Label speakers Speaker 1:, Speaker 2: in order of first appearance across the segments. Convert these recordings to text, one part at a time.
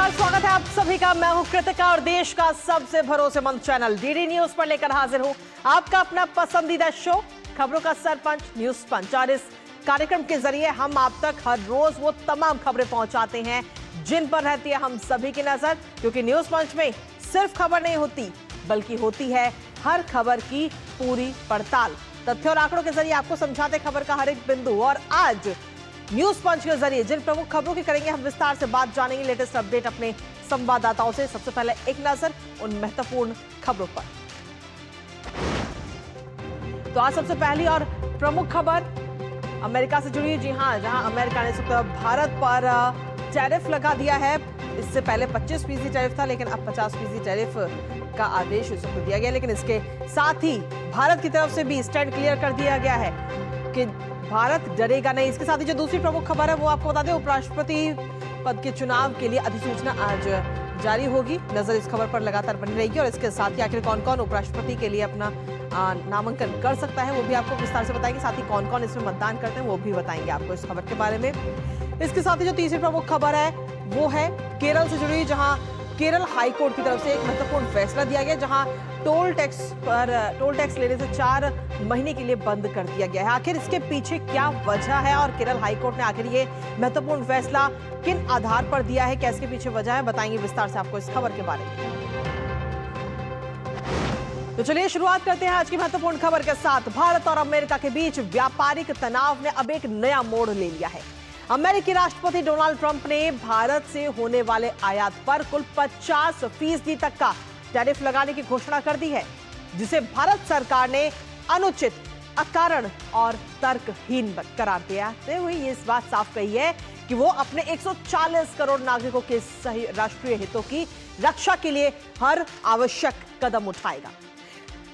Speaker 1: नमस्कार, स्वागत है आप सभी का। मैं हूं कृतिका और देश का सबसे भरोसेमंद चैनल डीडी न्यूज पर लेकर हाजिर हूं आपका अपना पसंदीदा शो खबरों का सरपंच न्यूज पंच। और इस कार्यक्रम के जरिए हम आप तक हर रोज वो तमाम खबरें पहुंचाते हैं जिन पर रहती है हम सभी की नजर, क्योंकि न्यूज पंच में सिर्फ खबर नहीं होती बल्कि होती है हर खबर की पूरी पड़ताल। तथ्य और आंकड़ों के जरिए आपको समझाते खबर का हर एक बिंदु। और आज न्यूज पंच के जरिए जिन प्रमुख खबरों की करेंगे हम विस्तार से बात, जानेंगे लेटेस्ट अपडेट अपने संवाददाताओं से। सबसे पहले एक नजर उन महत्वपूर्ण खबरों पर। तो आज सबसे पहली और प्रमुख खबर अमेरिका से जुड़ी है। जी हां, जहां अमेरिका ने भारत पर टैरिफ लगा दिया है। इससे पहले 25% टैरिफ था, लेकिन अब 50% टैरिफ का आदेश इसको दिया गया। लेकिन इसके साथ ही भारत की तरफ से भी स्टैंड क्लियर कर दिया गया है कि भारत डरेगा नहीं। इसके साथ ही जो दूसरी प्रमुख खबर है वो आपको बता दें, उपराष्ट्रपति पद के चुनाव के लिए अधिसूचना आज जारी होगी। नजर इस खबर पर लगातार बनी रहेगी। और इसके साथ ही आखिर कौन कौन उपराष्ट्रपति के लिए अपना नामांकन कर सकता है वो भी आपको विस्तार से बताएंगे। साथ ही कौन कौन इसमें मतदान करते हैं वो भी बताएंगे आपको इस खबर के बारे में। इसके साथ ही जो तीसरी प्रमुख खबर है वो है केरल से जुड़ी, जहां केरल हाईकोर्ट की तरफ से एक महत्वपूर्ण फैसला दिया गया, जहां टोल टैक्स लेने से 4 महीने के लिए बंद कर दिया गया है। आखिर इसके पीछे क्या वजह है और केरल हाईकोर्ट ने आखिर ये महत्वपूर्ण फैसला किन आधार पर दिया है, क्या इसके पीछे वजह है, बताएंगे विस्तार से आपको इस खबर के बारे में। तो चलिए शुरुआत करते हैं आज की महत्वपूर्ण खबर के साथ। भारत और अमेरिका के बीच व्यापारिक तनाव ने अब एक नया मोड़ ले लिया है। अमेरिकी राष्ट्रपति डोनाल्ड ट्रंप ने भारत से होने वाले आयात पर कुल 50% तक का टैरिफ लगाने की घोषणा कर दी है, जिसे भारत सरकार ने अनुचित, अकारण और तर्कहीन करार देते हुए ये इस बात साफ कही है कि वो अपने 140 करोड़ नागरिकों के सही राष्ट्रीय हितों की रक्षा के लिए हर आवश्यक कदम उठाएगा।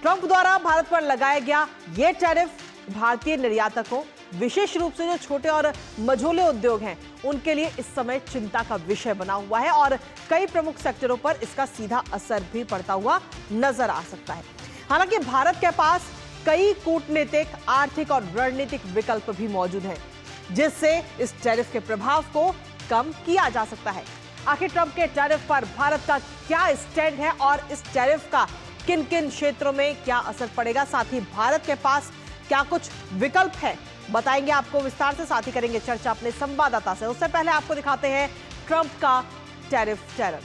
Speaker 1: ट्रंप द्वारा भारत पर लगाया गया यह टैरिफ भारतीय निर्यातकों, विशेष रूप से जो छोटे और मझोले उद्योग हैं, उनके लिए इस समय चिंता का विषय बना हुआ है और कई प्रमुख सेक्टरों पर इसका सीधा असर भी पड़ता हुआ नजर आ सकता है। हालांकि भारत के पास कई कूटनीतिक, आर्थिक और रणनीतिक विकल्प भी मौजूद हैं, जिससे इस टैरिफ के प्रभाव को कम किया जा सकता है। आखिर ट्रंप के टैरिफ पर भारत का क्या स्टैंड है और इस टैरिफ का किन किन क्षेत्रों में क्या असर पड़ेगा, साथ ही भारत के पास क्या कुछ विकल्प है, बताएंगे आपको विस्तार से। साथ ही करेंगे चर्चा अपने संवाददाता से। उससे पहले आपको दिखाते हैं ट्रंप का टैरिफ टेरर।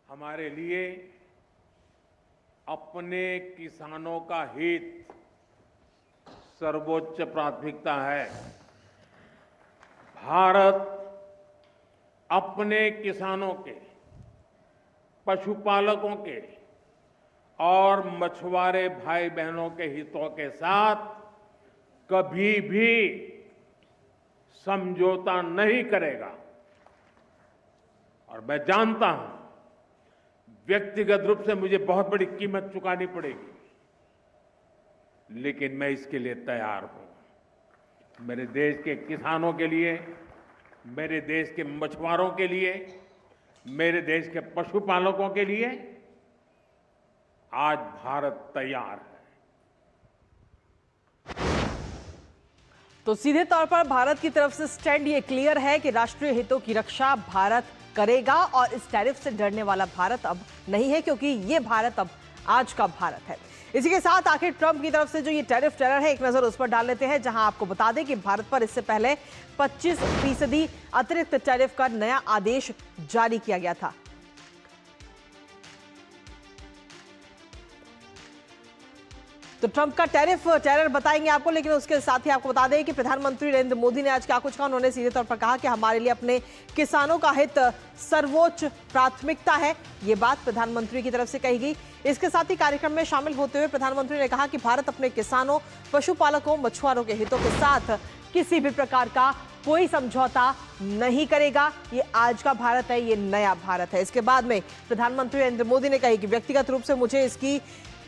Speaker 2: हमारे लिए अपने किसानों का हित सर्वोच्च प्राथमिकता है। भारत अपने किसानों के, पशुपालकों के और मछुआरे भाई बहनों के हितों के साथ कभी भी समझौता नहीं करेगा। और मैं जानता हूं व्यक्तिगत रूप से मुझे बहुत बड़ी कीमत चुकानी पड़ेगी, लेकिन मैं इसके लिए तैयार हूं। मेरे देश के किसानों के लिए, मेरे देश के मछुआरों के लिए, मेरे देश के पशुपालकों के लिए आज भारत तैयार है।
Speaker 1: तो सीधे तौर पर भारत की तरफ से स्टैंड ये क्लियर है कि राष्ट्रीय हितों की रक्षा भारत करेगा और इस टैरिफ से डरने वाला भारत अब नहीं है, क्योंकि ये भारत अब आज का भारत है। इसी के साथ आखिर ट्रंप की तरफ से जो ये टैरिफ टेरर है, एक नजर उस पर डाल लेते हैं, जहां आपको बता दें कि भारत पर इससे पहले 25% अतिरिक्त टैरिफ का नया आदेश जारी किया गया था। तो ट्रंप का टैरिफ टेरर बताएंगे आपको, लेकिन उसके साथ ही आपको बता दें कि प्रधानमंत्री नरेंद्र मोदी ने आज क्या कुछ कहा। उन्होंने सीधे तौर पर कहा कि हमारे लिए अपने किसानों का हित सर्वोच्च प्राथमिकता है। ये बात प्रधानमंत्री की तरफ से कही गई। इसके साथ ही कार्यक्रम में शामिल होते हुए प्रधानमंत्री ने कहा कि भारत अपने किसानों, पशुपालकों, मछुआरों के हितों के साथ किसी भी प्रकार का कोई समझौता नहीं करेगा। ये आज का भारत है, ये नया भारत है। इसके बाद में प्रधानमंत्री नरेंद्र मोदी ने कहा कि व्यक्तिगत रूप से मुझे इसकी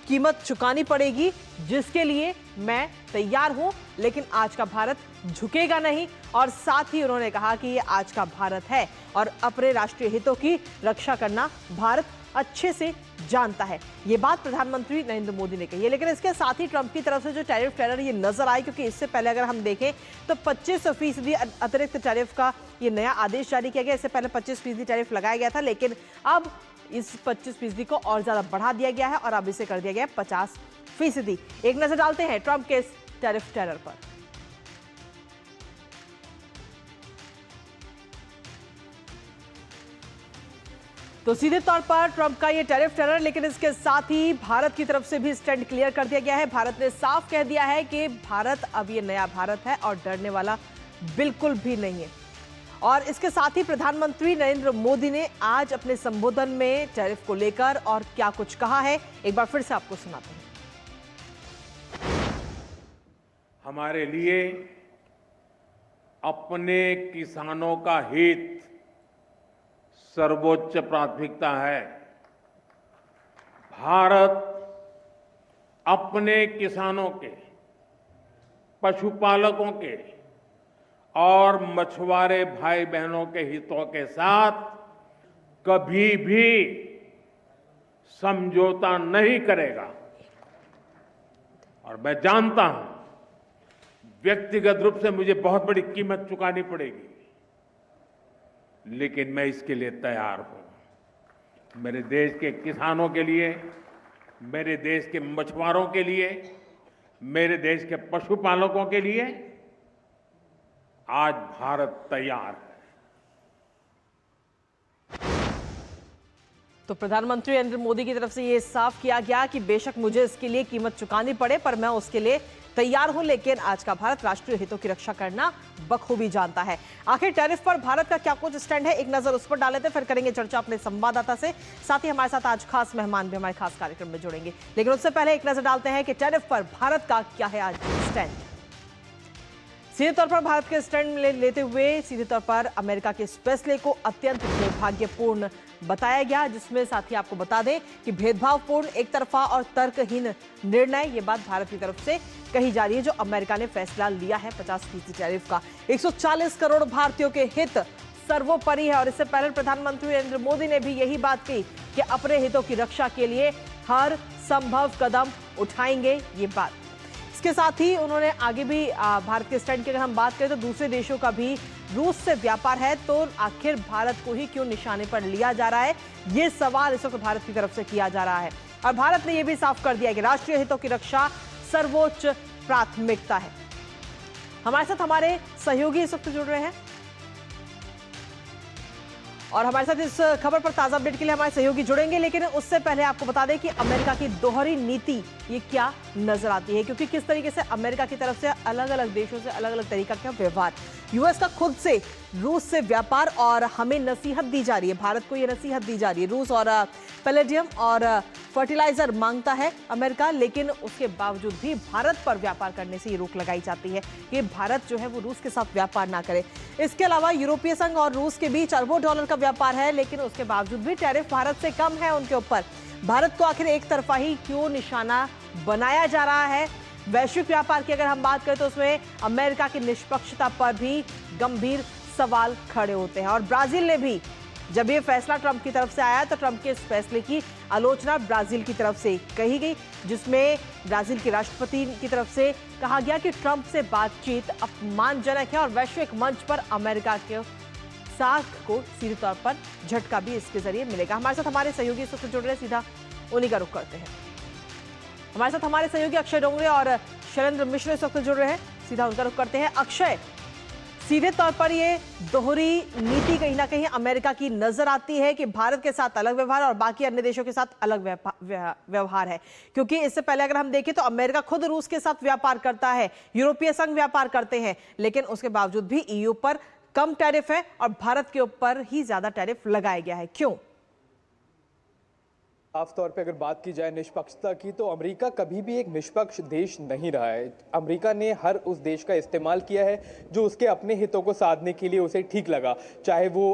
Speaker 1: कीमत चुकानी पड़ेगी, जिसके लिए मैं तैयार हूं, लेकिन आज का भारत झुकेगा नहीं। और साथ ही उन्होंने कहा कि ये आज का भारत है और अपने राष्ट्रीय हितों की रक्षा करना भारत अच्छे से जानता है। ये बात प्रधानमंत्री नरेंद्र मोदी ने कही है। लेकिन इसके साथ ही ट्रंप की तरफ से जो टैरिफ टेरर ये नजर आए, क्योंकि इससे पहले अगर हम देखें तो 25% अतिरिक्त टैरिफ का ये नया आदेश जारी किया गया। इससे पहले 25% टैरिफ लगाया गया था, लेकिन अब इस 25% को और ज्यादा बढ़ा दिया गया है और अब इसे कर दिया गया है 50%। एक नजर डालते हैं ट्रंप के इस टैरिफ टेरर पर। तो सीधे तौर पर ट्रंप का ये टैरिफ टेरर, लेकिन इसके साथ ही भारत की तरफ से भी स्टैंड क्लियर कर दिया गया है। भारत ने साफ कह दिया है कि भारत अब ये नया भारत है और डरने वाला बिल्कुल भी नहीं है। और इसके साथ ही प्रधानमंत्री नरेंद्र मोदी ने आज अपने संबोधन में टैरिफ को लेकर और क्या कुछ कहा है, एक बार फिर से आपको सुनाते हैं।
Speaker 2: हमारे लिए अपने किसानों का हित सर्वोच्च प्राथमिकता है। भारत अपने किसानों के, पशुपालकों के और मछुआरे भाई बहनों के हितों के साथ कभी भी समझौता नहीं करेगा। और मैं जानता हूं व्यक्तिगत रूप से मुझे बहुत बड़ी कीमत चुकानी पड़ेगी, लेकिन मैं इसके लिए तैयार हूं। मेरे देश के किसानों के लिए, मेरे देश के मछुआरों के लिए, मेरे देश के पशुपालकों के लिए आज भारत तैयार है।
Speaker 1: तो प्रधानमंत्री नरेंद्र मोदी की तरफ से ये साफ किया गया कि बेशक मुझे इसके लिए कीमत चुकानी पड़े, पर मैं उसके लिए तैयार हूं, लेकिन आज का भारत राष्ट्रीय हितों की रक्षा करना बखूबी जानता है। आखिर टैरिफ पर भारत का क्या कुछ स्टैंड है, एक नजर उस पर डाल लेते हैं, फिर करेंगे चर्चा अपने संवाददाता से। साथ ही हमारे साथ आज खास मेहमान भी हमारे खास कार्यक्रम में जुड़ेंगे, लेकिन उससे पहले एक नजर डालते हैं कि टैरिफ पर भारत का क्या है आज स्टैंड। सीधे तौर पर भारत के स्टैंड लेते हुए सीधे तौर पर अमेरिका के इस फैसले को अत्यंत दुर्भाग्यपूर्ण बताया गया, जिसमें साथ ही आपको बता दें कि भेदभावपूर्ण, एक तरफा और तर्कहीन निर्णय, ये बात भारत की तरफ से कही जा रही है। जो अमेरिका ने फैसला लिया है 50% टैरिफ का, 140 करोड़ भारतीयों के हित सर्वोपरि है। और इससे पहले प्रधानमंत्री नरेंद्र मोदी ने भी यही बात कही कि अपने हितों की रक्षा के लिए हर संभव कदम उठाएंगे। ये बात इसके साथ ही उन्होंने आगे भी भारत के स्टैंड की अगर हम बात करें तो दूसरे देशों का भी रूस से व्यापार है, तो आखिर भारत को ही क्यों निशाने पर लिया जा रहा है, ये सवाल इस वक्त भारत की तरफ से किया जा रहा है। और भारत ने यह भी साफ कर दिया कि राष्ट्रीय हितों की रक्षा सर्वोच्च प्राथमिकता है। हमारे साथ हमारे सहयोगी इस वक्त जुड़ रहे हैं और हमारे साथ इस खबर पर ताजा अपडेट के लिए हमारे सहयोगी जुड़ेंगे, लेकिन उससे पहले आपको बता दें कि अमेरिका की दोहरी नीति ये क्या नजर आती है, क्योंकि किस तरीके से अमेरिका की तरफ से अलग अलग देशों से अलग अलग तरीका का व्यवहार, यूएस का खुद से रूस से व्यापार, और हमें नसीहत दी जा रही है, भारत को ये नसीहत दी जा रही है, रूस और पैलेडियम और फर्टिलाइजर मांगता है अमेरिका, लेकिन उसके बावजूद भी भारत पर व्यापार करने से ये रोक लगाई जाती है कि भारत जो है वो रूस के साथ व्यापार ना करे। इसके अलावा यूरोपीय संघ और रूस के बीच अरबों डॉलर का व्यापार है, लेकिन उसके बावजूद भी टैरिफ भारत से कम है उनके ऊपर। भारत को आखिर एक तरफा ही क्यों निशाना बनाया जा रहा है? वैश्विक व्यापार की अगर हम बात करें तो उसमें अमेरिका की निष्पक्षता पर भी गंभीर सवाल खड़े होते हैं। और ब्राजील ने भी, जब ये फैसला ट्रंप की तरफ से आया तो ट्रंप के इस फैसले की आलोचना ब्राजील की तरफ से कही गई, जिसमें ब्राजील के राष्ट्रपति की तरफ से कहा गया कि ट्रंप से बातचीत अपमानजनक है और वैश्विक मंच पर अमेरिका के साख को सीधे तौर पर झटका भी इसके जरिए मिलेगा। हमारे साथ हमारे सहयोगी इस वक्त जुड़ रहे हैं, सीधा उन्हीं का रुख करते हैं। हमारे साथ हमारे सहयोगी अक्षय डोंगरे और शैलेंद्र मिश्र इस वक्त जुड़ रहे हैं, सीधा उनका रुख करते हैं। अक्षय, सीधे तौर पर ये दोहरी नीति कहीं ना कहीं अमेरिका की नजर आती है कि भारत के साथ अलग व्यवहार और बाकी अन्य देशों के साथ अलग व्यवहार है, क्योंकि इससे पहले अगर हम देखें तो अमेरिका खुद रूस के साथ व्यापार करता है, यूरोपीय संघ व्यापार करते हैं, लेकिन उसके बावजूद भी ईयू पर कम टैरिफ है और भारत के ऊपर ही ज्यादा टैरिफ लगाया गया है। क्यों?
Speaker 3: साफ तौर पे अगर बात की जाए निष्पक्षता की, तो अमेरिका कभी भी एक निष्पक्ष देश नहीं रहा है। अमेरिका ने हर उस देश का इस्तेमाल किया है जो उसके अपने हितों को साधने के लिए उसे ठीक लगा। चाहे वो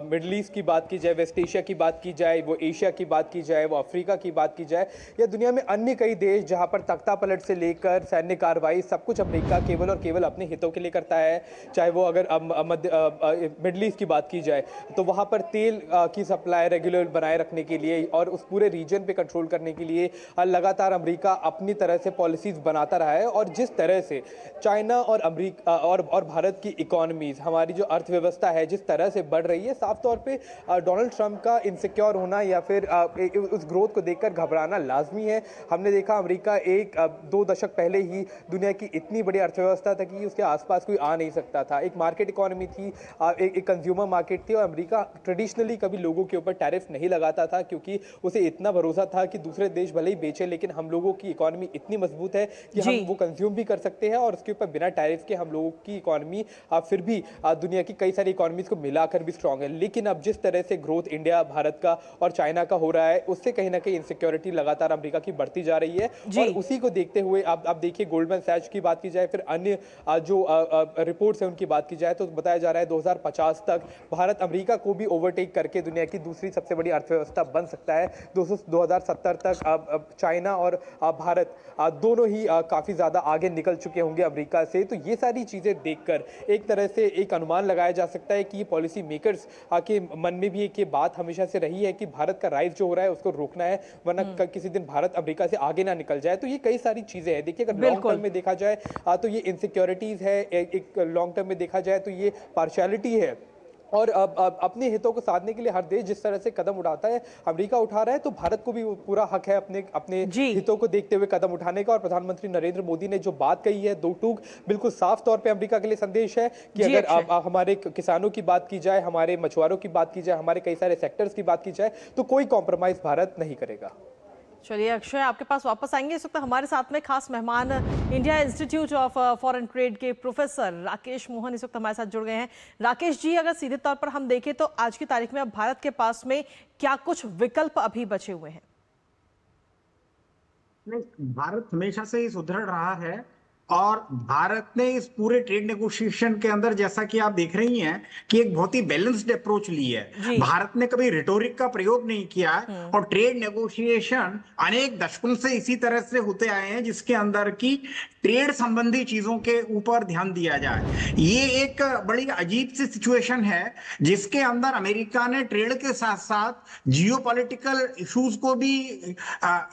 Speaker 3: मिडल ईस्ट की बात की जाए, वेस्ट एशिया की बात की जाए, वो एशिया की बात की जाए, वो अफ्रीका की बात की जाए, या दुनिया में अन्य कई देश जहां पर तख्ता पलट से लेकर सैन्य कार्रवाई सब कुछ अमेरिका केवल और केवल अपने हितों के लिए करता है। चाहे वो अगर मिडल ईस्ट की बात की जाए तो वहां पर तेल की सप्लाई रेगुलर बनाए रखने के लिए और उस पूरे रीजन पे कंट्रोल करने के लिए लगातार अमेरिका अपनी तरह से पॉलिसीज बनाता रहा है। और जिस तरह से चाइना और अमेरिका और भारत की इकोनॉमीज, हमारी जो अर्थव्यवस्था है, जिस तरह से बढ़ रही है, साफ तौर पे डोनाल्ड ट्रंप का इनसिक्योर होना या फिर उस ग्रोथ को देखकर घबराना लाजमी है। हमने देखा अमेरिका दो दशक पहले ही दुनिया की इतनी बड़ी अर्थव्यवस्था था कि उसके आसपास कोई आ नहीं सकता था। एक मार्केट इकोनॉमी थी, एक कंज्यूमर मार्केट थी, और अमेरिका ट्रेडिशनली कभी लोगों के ऊपर टैरिफ नहीं लगाता था क्योंकि उसे इतना भरोसा था कि दूसरे देश भले ही बेचे लेकिन हम लोगों की इकोनॉमी इतनी मजबूत है कि हम वो कंज्यूम भी कर सकते हैं, और उसके ऊपर बिना टैरिफ के हम लोगों की इकोनॉमी फिर भी दुनिया की कई सारी इकोनॉमीज को मिलाकर भी स्ट्रांग है। लेकिन अब जिस तरह से ग्रोथ इंडिया, भारत का और चाइना का हो रहा है, उससे कहीं ना कहीं इनसिक्योरिटी लगातार अमेरिका की बढ़ती जा रही है। और उसी को देखते हुए अब देखिए, गोल्डमैन सैच की बात की जाए, फिर अन्य जो रिपोर्ट्स है उनकी बात की जाए, तो बताया जा रहा है 2050 तक भारत अमेरिका को भी ओवरटेक करके दुनिया की दूसरी सबसे बड़ी अर्थव्यवस्था बन सकता है। 2070 तक चाइना और भारत दोनों ही काफी ज्यादा आगे निकल चुके होंगे अमेरिका से। तो ये सारी चीजें देखकर एक तरह से एक अनुमान लगाया जा सकता है कि ये पॉलिसी मेकर्स के मन में भी एक ये बात हमेशा से रही है कि भारत का राइज जो हो रहा है उसको रोकना है, वरना किसी दिन भारत अमेरिका से आगे ना निकल जाए। तो ये कई सारी चीजें हैं। देखिए, अगर लॉन्ग टर्म में देखा जाए तो ये इनसिक्योरिटीज है, एक लॉन्ग टर्म में देखा जाए तो ये पार्शियलिटी है। और अपने हितों को साधने के लिए हर देश जिस तरह से कदम उठाता है, अमेरिका उठा रहा है, तो भारत को भी पूरा हक है अपने हितों को देखते हुए कदम उठाने का। और प्रधानमंत्री नरेंद्र मोदी ने जो बात कही है, दो टूक बिल्कुल साफ तौर पे अमेरिका के लिए संदेश है कि अगर हमारे किसानों की बात की जाए, हमारे मछुआरों की बात की जाए, हमारे कई सारे सेक्टर्स की बात की जाए, तो कोई कॉम्प्रोमाइज भारत नहीं करेगा।
Speaker 1: चलिए अक्षय, आपके पास वापस आएंगे। इस वक्त हमारे साथ में खास मेहमान India institute of foreign trade के प्रोफेसर राकेश मोहन इस वक्त हमारे साथ जुड़ गए हैं। राकेश जी, अगर सीधे तौर पर हम देखें तो आज की तारीख में अब भारत के पास में क्या कुछ विकल्प अभी बचे हुए हैं?
Speaker 4: नहीं, भारत हमेशा से ही सुदृढ़ रहा है और भारत ने इस पूरे ट्रेड नेगोशिएशन के अंदर, जैसा कि आप देख रही हैं, कि एक बहुत ही बैलेंस्ड अप्रोच ली है। भारत ने कभी रिटोरिक का प्रयोग नहीं किया है और ट्रेड नेगोशिएशन अनेक दशकों से इसी तरह से होते आए हैं जिसके अंदर की ट्रेड संबंधी चीजों के ऊपर ध्यान दिया जाए। ये एक बड़ी अजीब सी सिचुएशन है जिसके अंदर अमेरिका ने ट्रेड के साथ साथ जियोपॉलिटिकल इश्यूज को भी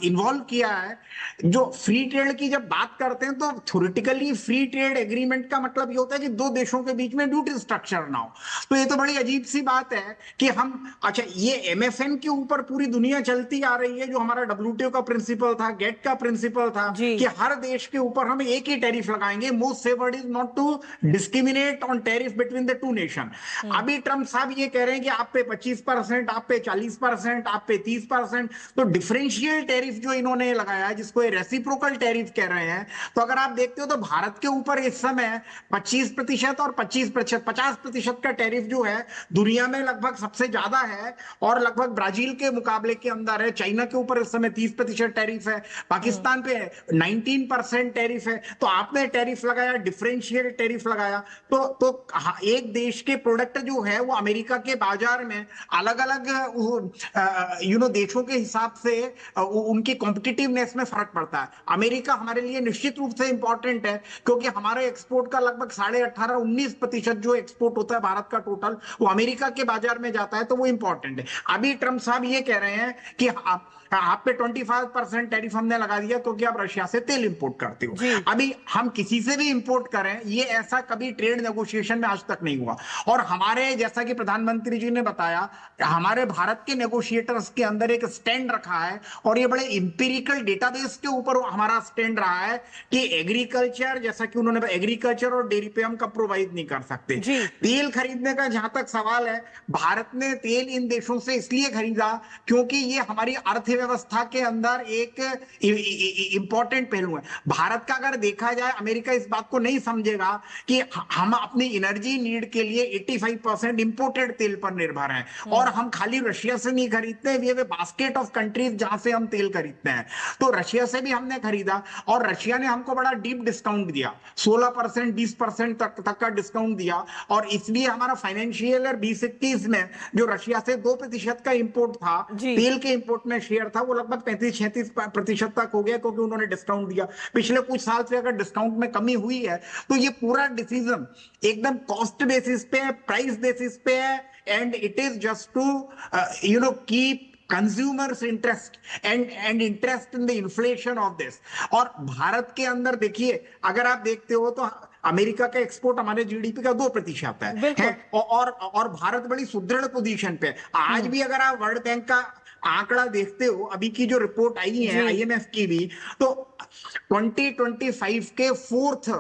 Speaker 4: इन्वॉल्व किया है। जो फ्री ट्रेड की जब बात करते हैं तो थ्योरेटिकली फ्री ट्रेड एग्रीमेंट का मतलब ये होता है कि दो देशों के बीच में ड्यूटी स्ट्रक्चर ना हो। तो ये तो बड़ी अजीब सी बात है कि हम, अच्छा, ये एमएफएन के ऊपर पूरी दुनिया चलती आ रही है, जो हमारा डब्ल्यूटीओ का प्रिंसिपल था, गेट का प्रिंसिपल था कि हर देश के ऊपर हम एक ही टैरिफ लगाएंगे। Most favoured is not to discriminate on tariff between the two nation. अभी ट्रंप साहब ये कह रहे हैं कि आप पे 25%, आप पे 40%, आप पे 30%। तो डिफरेंशियल टैरिफ जो इन्होंने लगाया है, जिसको रेसिप्रोकल टैरिफ कह रहे हैं, तो अगर आप देखते हो तो भारत के ऊपर इस समय 25% और 25%, 50% का टैरिफ जो है दुनिया में लगभग सबसे ज्यादा है और लगभग ब्राजील के मुकाबले के अंदर है। चाइना के ऊपर इस समय 30% टैरिफ है, पाकिस्तान पे 19% टैरिफ है। तो आपने टैरिफ लगाया, डिफरेंशियल टैरिफ लगाया, तो एक देश के प्रोडक्ट जो है वो अमेरिका के बाजार में अलग अलग देशों के हिसाब से उनकी कॉम्पिटिटिवनेस में फर्क पड़ता है। अमेरिका हमारे लिए निश्चित रूप से इंपॉर्टेंट है क्योंकि हमारे एक्सपोर्ट का लगभग 18.5-19% जो एक्सपोर्ट होता है भारत का टोटल, वो अमेरिका के बाजार में जाता है, तो वो इंपॉर्टेंट है। अभी ट्रंप साहब ये कह रहे हैं कि आप पे 25% टैरिफ हमने लगा दिया क्योंकि आप रशिया से तेल इंपोर्ट करते हो। अभी हम किसी से भी इंपोर्ट करें, ये ऐसा कभी ट्रेड नेगोशिएशन में आज तक नहीं हुआ। और हमारे, जैसा कि प्रधानमंत्री जी ने बताया, हमारे भारत के नेगोशिएटर्स के अंदर एक स्टैंड रखा है और ये बड़े इंपेरिकल डेटाबेस के ऊपर हमारा स्टैंड रहा है कि एग्रीकल्चर, जैसा कि उन्होंने, एग्रीकल्चर और डेयरी पे हम कंप्रोमाइज नहीं कर सकते। तेल खरीदने का जहां तक सवाल है, भारत ने तेल इन देशों से इसलिए खरीदा क्योंकि ये हमारी अर्थव्यवस्था के अंदर एक इंपॉर्टेंट पहलू है। भारत का अगर अगर देखा जाए, अमेरिका इस बात को नहीं समझेगा कि हम अपनी एनर्जी नीड के लिए 85% इंपोर्टेड तेल पर निर्भर हैं और हम खाली रशिया से नहीं खरीदते, we have a basket of countries जहां से हम तेल खरीदते हैं। तो रशिया से भी हमने खरीदा और रशिया ने हमको बड़ा डीप डिस्काउंट दिया, 16% 20% तक का डिस्काउंट दिया, और इसलिए हमारा फाइनेंशियल ईयर 2021 में जो रशिया से 2% का इंपोर्ट था, तेल के इंपोर्ट में शेयर था, वो लगभग 35-36% तक हो गया क्योंकि उन्होंने डिस्काउंट दिया। पिछले कुछ साल से अगर डिस्काउंट में कमी हुई है तो ये पूरा डिसीजन एकदम कॉस्ट बेसिस पे है, प्राइस बेसिस पे है, and it is just to keep consumers interest and interest in the inflation of this. और भारत के अंदर देखिए, अगर आप देखते हो तो अमेरिका का एक्सपोर्ट हमारे जीडीपी का 2% है और भारत बड़ी सुदृढ़ पोजीशन पे। आज भी अगर आप वर्ल्ड बैंक का आंकड़ा देखते हो, अभी की जो रिपोर्ट आई है आईएमएफ की भी, तो 2025 के फोर्थ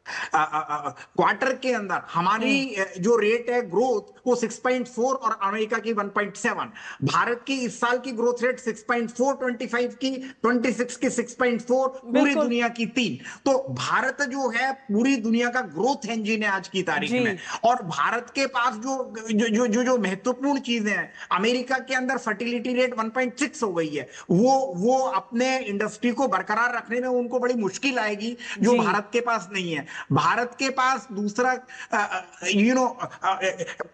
Speaker 4: क्वार्टर के अंदर हमारी जो रेट है ग्रोथ वो 6.4 और अमेरिका की 1.7। भारत की इस साल की ग्रोथ रेट 6.4, 25 की 26 की 6.4, पूरी दुनिया की 3। तो भारत जो है पूरी दुनिया का ग्रोथ इंजन है आज की तारीख में। और भारत के पास जो महत्वपूर्ण चीजें हैं, अमेरिका के अंदर फर्टिलिटी रेट 1.6 हो गई है, वो अपने इंडस्ट्री को बरकरार रखने में उनको बड़ी मुश्किल आएगी, जो भारत के पास नहीं है। भारत के पास दूसरा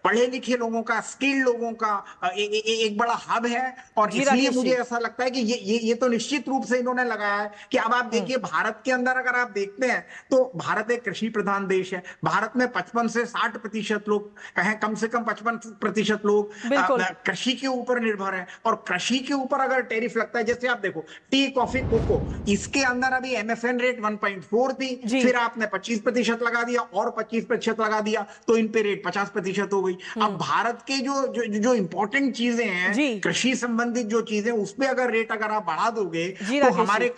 Speaker 4: पढ़े लिखे लोगों का, स्किल्ड लोगों का एक बड़ा हब है, और इसलिए मुझे ऐसा लगता है कि ये तो निश्चित रूप से इन्होंने लगाया है कि अब आप देखिए भारत के अंदर अगर आप देखते हैं तो भारत एक कृषि प्रधान देश है। भारत में 55 से 60% लोग हैं, कम से कम 55% लोग कृषि के ऊपर निर्भर है। और कृषि के ऊपर अगर टैरिफ लगता है, जैसे आप देखो टी, कॉफी, कोको, इसके अंदर अभी एमएफएन रेट 1.4 थी, फिर आपने 25% लगा दिया और 25% लगा दिया, तो इन पे रेट 50% हो गई। अब भारत के जो इंपॉर्टेंट चीजें हैं, कृषि संबंधित जो चीजें, उसमें अगर रेट अगर आप बढ़ा दोगे तो हमारे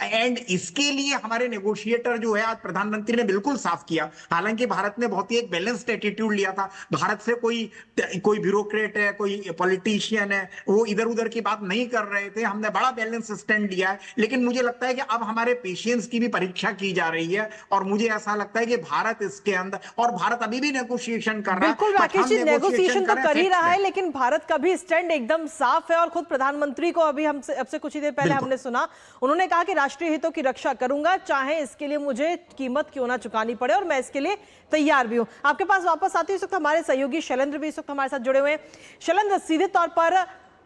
Speaker 4: एंड इसके लिए हमारे नेगोशिएटर जो है, आज प्रधानमंत्री ने बिल्कुल साफ किया, हालांकि भारत ने बहुत ही एक बैलेंस्ड एटीट्यूड लिया था। भारत से कोई ब्यूरोक्रेट है, कोई पॉलिटिशियन है, वो इधर उधर की बात नहीं कर रहे थे, हमने बड़ा बैलेंस स्टैंड लिया है। लेकिन मुझे लगता है कि अब हमारे पेशेंस की भी परीक्षा की जा रही है, और मुझे ऐसा लगता है कि भारत इसके अंदर, और भारत अभी भी नेगोशिएशन कर रहा है।
Speaker 1: बिल्कुल राकेश जी, नेगोशिएशन तो कर ही रहा है, लेकिन भारत का भी स्टैंड एकदम साफ है। और खुद प्रधानमंत्री को अभी अब से कुछ ही देर पहले हमने सुना, उन्होंने कहा कि राष्ट्रीय हितों की रक्षा करूंगा, चाहे इसके लिए मुझे कीमत क्यों ना चुकानी पड़े, और मैं इसके लिए तैयार भी हूं। आपके पास वापस आते इस वक्त हमारे सहयोगी शैलेंद्र भी इस वक्त हमारे साथ जुड़े हुए हैं। शैलेंद्र, सीधे तौर पर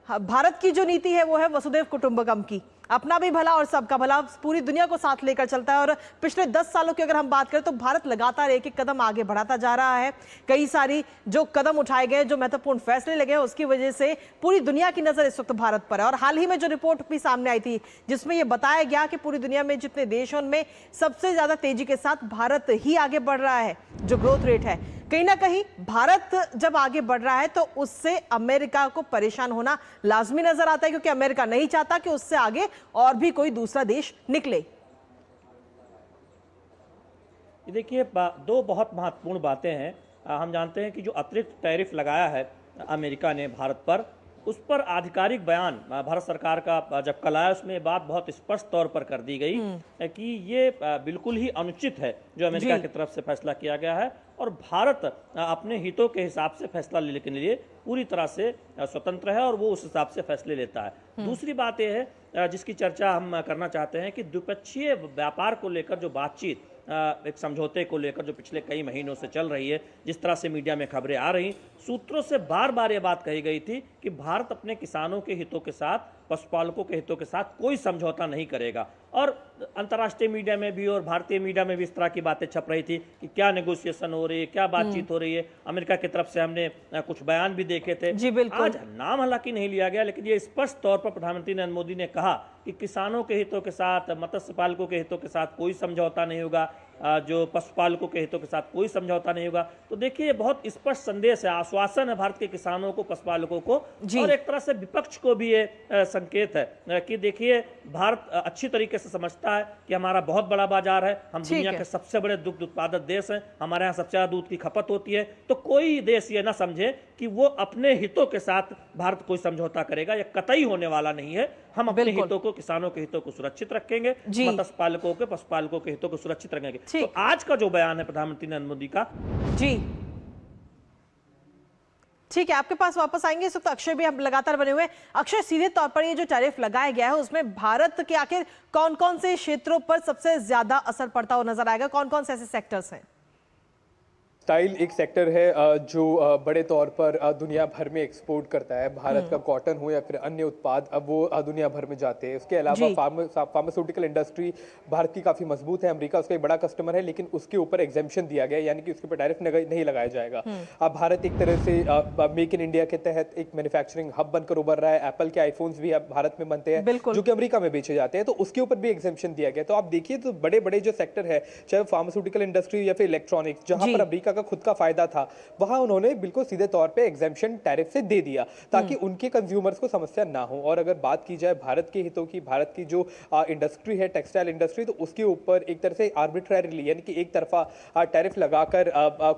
Speaker 1: भारत की जो नीति है वो है वसुधैव कुटुंबकम की, अपना भी भला और सबका भला, पूरी दुनिया को साथ लेकर चलता है। और पिछले 10 सालों की अगर हम बात करें तो भारत लगातार एक एक कदम आगे बढ़ाता जा रहा है। कई सारी जो कदम उठाए गए, जो महत्वपूर्ण फैसले लगे हैं, उसकी वजह से पूरी दुनिया की नजर इस वक्त भारत पर है। और हाल ही में जो रिपोर्ट भी सामने आई थी, जिसमें यह बताया गया कि पूरी दुनिया में जितने देश हैं उनमें सबसे ज्यादा तेजी के साथ भारत ही आगे बढ़ रहा है, जो ग्रोथ रेट है। कहीं ना कहीं भारत जब आगे बढ़ रहा है तो उससे अमेरिका को परेशान होना लाजमी नजर आता है, क्योंकि अमेरिका नहीं चाहता कि उससे आगे और भी कोई दूसरा देश निकले।
Speaker 5: देखिए, दो बहुत महत्वपूर्ण बातें हैं। हम जानते हैं कि जो अतिरिक्त टैरिफ लगाया है अमेरिका ने भारत पर, उस पर आधिकारिक बयान भारत सरकार का जब कल आया, उसमें बात बहुत स्पष्ट तौर पर कर दी गई कि ये बिल्कुल ही अनुचित है जो अमेरिका की तरफ से फैसला किया गया है, और भारत अपने हितों के हिसाब से फैसला लेने के लिए पूरी तरह से स्वतंत्र है और वो उस हिसाब से फैसले लेता है। दूसरी बात यह है जिसकी चर्चा हम करना चाहते हैं कि द्विपक्षीय व्यापार को लेकर जो बातचीत, एक समझौते को लेकर जो पिछले कई महीनों से चल रही है, जिस तरह से मीडिया में खबरें आ रही, सूत्रों से बार बार ये बात कही गई थी कि भारत अपने किसानों के हितों के साथ, पशुपालकों के हितों के साथ कोई समझौता नहीं करेगा। और अंतर्राष्ट्रीय मीडिया में भी और भारतीय मीडिया में भी इस तरह की बातें छप रही थी कि क्या नेगोशिएशन हो रही है, क्या बातचीत हो रही है। अमेरिका की तरफ से हमने कुछ बयान भी देखे थे। आज नाम हालांकि नहीं लिया गया, लेकिन ये स्पष्ट तौर पर प्रधानमंत्री नरेंद्र मोदी ने कहा कि किसानों के हितों के साथ, मत्स्य पालकों के हितों के साथ कोई समझौता नहीं होगा। जो पशुपालकों के हितों के साथ कोई समझौता नहीं होगा। तो देखिए ये बहुत स्पष्ट संदेश है, आश्वासन है भारत के किसानों को, पशुपालकों को, और एक तरह से विपक्ष को भी ये संकेत है कि देखिए भारत अच्छी तरीके से समझता है कि हमारा बहुत बड़ा बाजार है, हम दुनिया के सबसे बड़े दुग्ध उत्पादक देश हैं, हमारे यहाँ सबसे ज्यादा दूध की खपत होती है। तो कोई देश ये ना समझे कि वो अपने हितों के साथ भारत कोई समझौता करेगा, यह कतई होने वाला नहीं है। हम अपने हितों को, किसानों के हितों को सुरक्षित रखेंगे, मत्स्य पालकों के, पशुपालकों के हितों को सुरक्षित रखेंगे। तो आज का जो बयान है प्रधानमंत्री नरेंद्र मोदी का,
Speaker 1: जी ठीक है, आपके पास वापस आएंगे। इस वक्त अक्षय भी हम लगातार बने हुए हैं। अक्षय, सीधे तौर पर ये जो टैरिफ लगाया गया है उसमें भारत के आखिर कौन कौन से क्षेत्रों पर सबसे ज्यादा असर पड़ता हुआ नजर आएगा? कौन कौन से ऐसे सेक्टर्स हैं?
Speaker 3: टेक्सटाइल एक सेक्टर है जो बड़े तौर पर दुनिया भर में एक्सपोर्ट करता है। भारत का कॉटन हो या फिर अन्य उत्पाद, अब वो दुनिया भर में जाते हैं। उसके अलावा फार्मास्यूटिकल इंडस्ट्री भारत की काफी मजबूत है, अमेरिका उसका एक बड़ा कस्टमर है, लेकिन उसके ऊपर एग्जेम्पशन दिया गया, यानी कि उसके ऊपर टैरिफ नहीं लगाया जाएगा। अब भारत एक तरह से मेक इन इंडिया के तहत एक मैन्युफैक्चरिंग हब बनकर उभर रहा है। एप्पल के आईफोन्स भी अब भारत में बनते हैं जो कि अमेरिका में बेचे जाते हैं, तो उसके ऊपर भी एग्जेम्पशन दिया गया। तो आप देखिए तो बड़े बड़े जो सेक्टर है, चाहे फार्मास्यूटिकल इंडस्ट्री या फिर इलेक्ट्रॉनिक्स, जहां पर अमेरिका खुद का फायदा था, वहां उन्होंने बिल्कुल सीधे तौर पे एग्जेम्पशन टैरिफ से दे दिया ताकि उनके कंज्यूमर्स को समस्या ना हो। और अगर बात की जाए भारत के हितों की, भारत की जो इंडस्ट्री है, टेक्सटाइल इंडस्ट्री, तो उसके ऊपर एक तरह से आर्बिट्रेरीली यानी कि एक तरफा टैरिफ लगाकर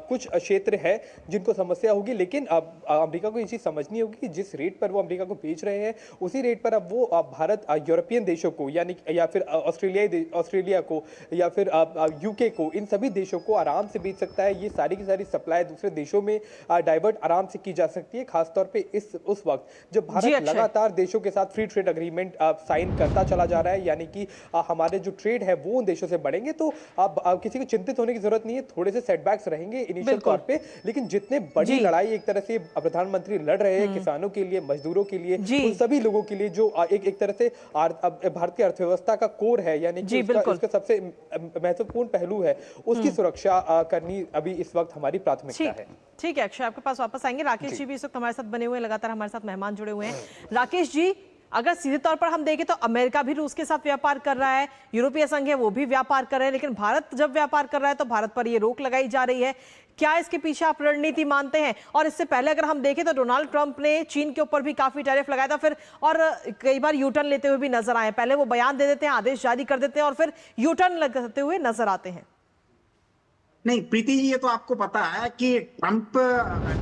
Speaker 3: कुछ क्षेत्र है जिनको समस्या होगी, लेकिन अमेरिका को ये चीज समझनी होगी कि जिस रेट पर वो अमेरिका को बेच रहे हैं उसी रेट पर अब वो भारत यूरोपियन देशों को, यानी या फिर ऑस्ट्रेलिया को या फिर यूके को, इन सभी देशों को आराम से बेच सकता है। ये सारी की सारी सप्लाई दूसरे देशों में डाइवर्ट आराम से की जा सकती है, खासतौर पे उस वक्त जब भारत लगातार देशों के साथ फ्री ट्रेड अग्रीमेंट साइन करता चला जा रहा है, यानी कि हमारे जो ट्रेड है वो उन देशों से बढ़ेंगे। तो अब किसी को चिंतित होने की जरूरत नहीं है, थोड़े से सेटबैक्स रहेंगे इनिशियल तौर पे, लेकिन जितने बड़ी लड़ाई एक तरह से प्रधानमंत्री लड़ रहे हैं किसानों के लिए, मजदूरों के लिए, उन सभी लोगों के लिए जो एक तरह से भारत की अर्थव्यवस्था का कोर है, यानी कि इसका सबसे महत्वपूर्ण पहलू है, उसकी सुरक्षा करनी अभी इस वक्त हमारी प्राथमिकता है।
Speaker 1: ठीक है अक्षय, आपके पास वापस आएंगे। राकेश जी भी इस वक्त हमारे साथ बने हुए हैं, लगातार हमारे साथ मेहमान जुड़े हुए हैं। राकेश जी, अगर सीधे तौर पर हम देखें तो अमेरिका भी रूस के साथ व्यापार कर रहा है, यूरोपीय संघ है वो भी व्यापार कर रहे हैं, लेकिन भारत जब व्यापार कर रहा है तो भारत पर ये रोक लगाई जा रही है। क्या इसके पीछे आप रणनीति मानते हैं? और इससे पहले अगर हम देखें तो डोनाल्ड ट्रंप ने चीन के ऊपर भी काफी टैरिफ लगाया था, फिर और कई बार यूटर्न लेते हुए भी नजर आए। पहले वो बयान दे देते हैं, आदेश जारी कर देते हैं और फिर यूटर्न लगाते हुए नजर आते हैं।
Speaker 4: नहीं प्रीति जी, ये तो आपको पता है कि ट्रंप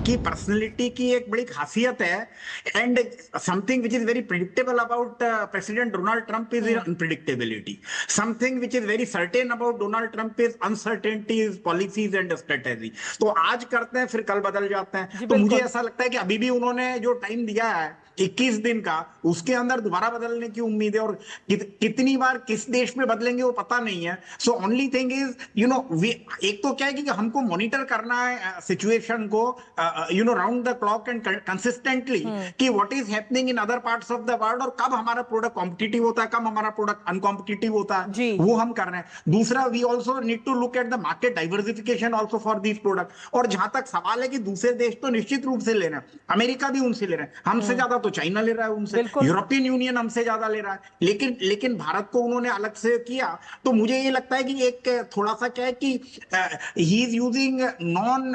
Speaker 4: की पर्सनैलिटी की एक बड़ी खासियत है, and something which is very predictable about president Donald Trump is unpredictability. Something which is very certain about Donald Trump is uncertainty, policies and strategy. तो आज करते हैं फिर कल बदल जाते हैं। तो मुझे ऐसा लगता है कि अभी भी उन्होंने जो टाइम दिया है 21 दिन का, उसके अंदर दोबारा बदलने की उम्मीद है, और कितनी बार किस देश में बदलेंगे वो पता नहीं है। सो ओनली थिंग इज एक तो क्या है कि हमको मॉनिटर करना है सिचुएशन को round the clock and consistently कि what is happening in other parts of the world, और कब हमारा प्रोडक्ट कॉम्पिटिटिव होता है, कब हमारा प्रोडक्ट अनकॉम्पिटिटिव होता है, वो हम कर रहे हैं। दूसरा, we also need to look at the market diversification also for these product. और जहां तक सवाल है कि दूसरे देश तो निश्चित रूप से ले रहे हैं, अमेरिका भी उनसे ले रहे हैं, हमसे ज्यादा तो चाइना ले रहा है उनसे, यूरोपियन यूनियन हमसे ज्यादा ले रहा है, लेकिन भारत को उन्होंने अलग से किया। तो मुझे ये लगता है कि एक थोड़ा सा क्या है कि he is using non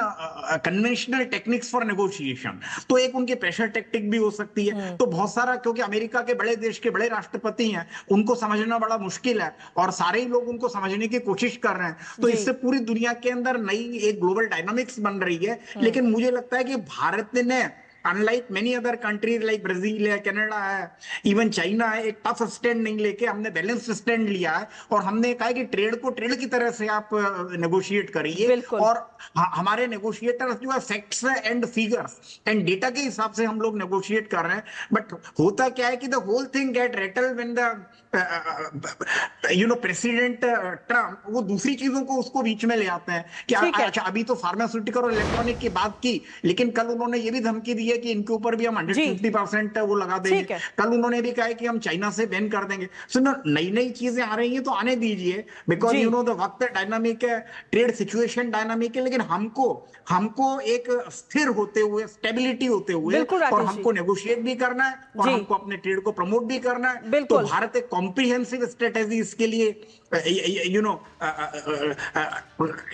Speaker 4: conventional techniques for negotiation. तो एक उनकी प्रेशर टेक्टिक भी हो सकती है। तो बहुत सारा, क्योंकि अमेरिका के बड़े देश के बड़े राष्ट्रपति हैं, उनको समझना बड़ा मुश्किल है, और सारे ही लोग उनको समझने की कोशिश कर रहे हैं। तो इससे पूरी दुनिया के अंदर नई एक ग्लोबल डायनामिक्स बन रही है। लेकिन मुझे लगता है कि भारत ने unlike many other countries like Brazil है, कनाडा है, इवन चाइना है, एक टफ स्टैंड नहीं लेके हमने बैलेंस स्टैंड लिया है, और हमने कहा कि ट्रेड को ट्रेड की तरह से आप नेगोशिएट करिए, और हमारे नेगोशिएटर्स जो है facts and figures and data के हिसाब से हम लोग नेगोशिएट कर रहे हैं। बट होता क्या है कि the whole thing get rattled when the president Trump वो दूसरी चीजों को उसको बीच में ले आते हैं कि अच्छा अभी तो फार्मास्यूटिकल और इलेक्ट्रॉनिक की बात की, लेकिन कल उन्होंने ये भी धमकी दी है कि इनके ऊपर भी हम 150% वो लगा देंगे। कल उन्होंने भी कहा है कि हम चाइना से बैन कर देंगे। सुनो, नई नई चीजें आ रही हैं तो आने दीजिए, बिकॉज यू नो द वक्त डायनामिक है, ट्रेड सिचुएशन डायनामिक है, लेकिन हमको एक स्थिर होते हुए, स्टेबिलिटी होते हुए, और हमको नेगोशिएट भी करना है और हमको अपने ट्रेड को प्रमोट भी करना है। तो भारत एक कॉम्प्रिहेंसिव स्ट्रेटेजी इसके लिए यू नो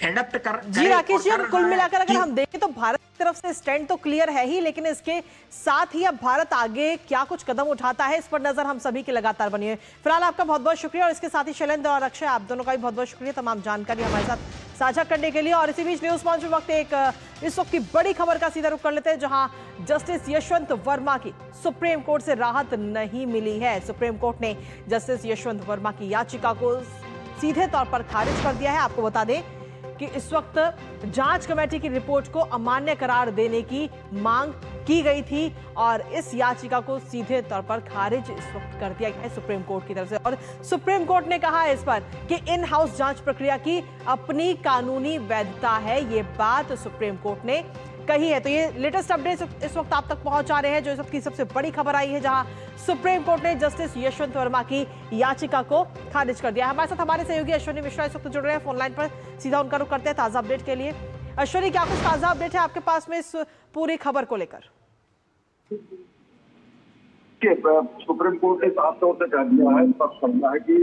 Speaker 4: एडप्ट कर।
Speaker 1: जी राकेश जी, कुल मिलाकर अगर हम देखें तो भारत की तरफ से स्टैंड तो क्लियर है ही, लेकिन इसके साथ ही अब भारत आगे क्या कुछ कदम उठाता है, इस पर नजर हम सभी की लगातार बनी है। फिलहाल आपका बहुत बहुत शुक्रिया, और इसके साथ ही शैलेंद्र और अक्षय, आप दोनों का भी बहुत बहुत शुक्रिया तमाम जानकारी हमारे साथ साझा करने के लिए। और इसी बीच न्यूज पॉइंट में वक्त इस वक्त की बड़ी खबर का सीधा रुख कर लेते हैं, जहां जस्टिस यशवंत वर्मा की सुप्रीम कोर्ट से राहत नहीं मिली है। सुप्रीम कोर्ट ने जस्टिस यशवंत वर्मा की याचिका को सीधे तौर पर खारिज कर दिया है। आपको बता दें कि इस वक्त जांच कमेटी की रिपोर्ट को अमान्य करार देने की मांग की गई थी, और इस याचिका को सीधे तौर पर खारिज इस वक्त कर दिया गया है सुप्रीम कोर्ट की तरफ से। और सुप्रीम कोर्ट ने कहा है इस पर कि इन हाउस जांच प्रक्रिया की अपनी कानूनी वैधता है, ये बात सुप्रीम कोर्ट ने कही है। तो ये लेटेस्ट अपडेट इस वक्त आप तक पहुंचा रहे हैं, जो इस वक्त की सबसे बड़ी खबर आई है, जहां सुप्रीम कोर्ट ने जस्टिस यशवंत वर्मा की याचिका को खारिज कर दिया है। हमारे साथ हमारे सहयोगी अश्विनी मिश्रा इस वक्त जुड़ रहे हैं फोन लाइन पर, सीधा उनका रुख करते हैं ताजा अपडेट के लिए। अश्विनी, क्या कुछ ताजा अपडेट है आपके पास में इस पूरी खबर को लेकर?
Speaker 6: सुप्रीम कोर्ट ने साफ तौर से कह दिया है, स्पष्ट समझा है कि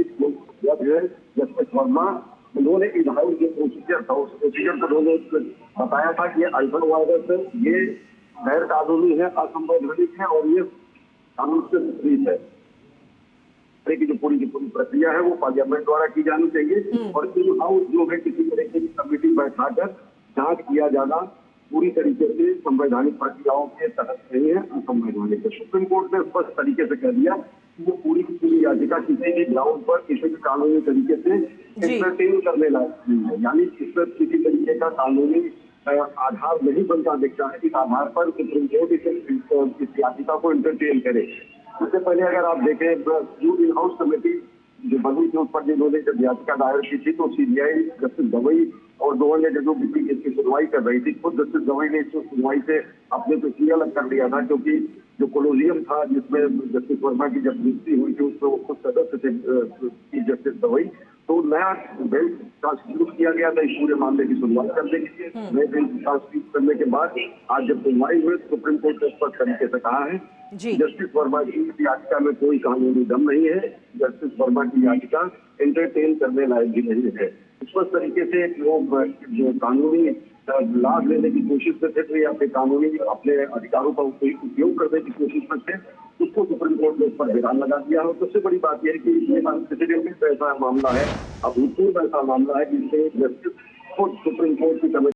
Speaker 6: जस्टिस वर्मा, उन्होंने इन हाउस जो प्रोसीजर था उस प्रोसीजर को उन्होंने बताया था कि ये अल्टर वायरस है, ये गैर कानूनी है, असंवैधानिक है और ये कानून से विपरीत है। की जो पूरी की पूरी प्रक्रिया है वो पार्लियामेंट द्वारा की जानी चाहिए, और इन हाउस जो है किसी तरीके की कमेटी बैठाकर जांच किया जाना पूरी तरीके से संवैधानिक प्रक्रियाओं के तहत नहीं है, असंवैधानिक है। सुप्रीम कोर्ट ने स्पष्ट तरीके से कह दिया कि वो पूरी की पूरी याचिका किसी भी ग्राउंड पर किसी भी कानूनी तरीके से एंटरटेन करने लायक नहीं है, यानी इस पर किसी तरीके का कानूनी आधार नहीं बनता दिखता है, इस आधार पर सुप्रीम कोर्ट इस याचिका को एंटरटेन करे। इससे पहले अगर आप देखें, जो इन हाउस कमेटी जो बनी थी उस पर जिन्होंने जब याचिका दायर की थी तो सीबीआई, जस्टिस गवई और दो अन्य जजों की इसकी सुनवाई कर रही थी। खुद जस्टिस गवई ने इस सुनवाई से अपने को क्लियर अलग कर दिया था, क्योंकि जो कोलोजियम था जिसमें जस्टिस वर्मा की जब नियुक्ति हुई थी उसमें वो खुद सदस्य थे जस्टिस गवई, तो नया बेंच कॉन्स्टिट्यूट किया गया था इस पूरे मामले की सुनवाई करने के लिए। नए बेंच कॉन्स्टिट्यूट करने के बाद आज जब सुनवाई हुई, सुप्रीम कोर्ट ने स्पष्ट तरीके से कहा है जस्टिस वर्मा की याचिका में कोई कानूनी दम नहीं है, जस्टिस वर्मा की याचिका एंटरटेन करने लायक भी नहीं है। स्पष्ट तरीके से लोग जो कानूनी लाभ लेने की कोशिश में थे या फिर कानूनी अपने अधिकारों का उपयोग करने की कोशिश में थे, उसको सुप्रीम कोर्ट ने उस पर विराम लगा दिया है। सबसे बड़ी बात यह है कि ये अनप्रेसिडेंटेड ऐसा मामला है, अभूतपूर्व ऐसा मामला है जिससे जस्टिस खुद सुप्रीम कोर्ट की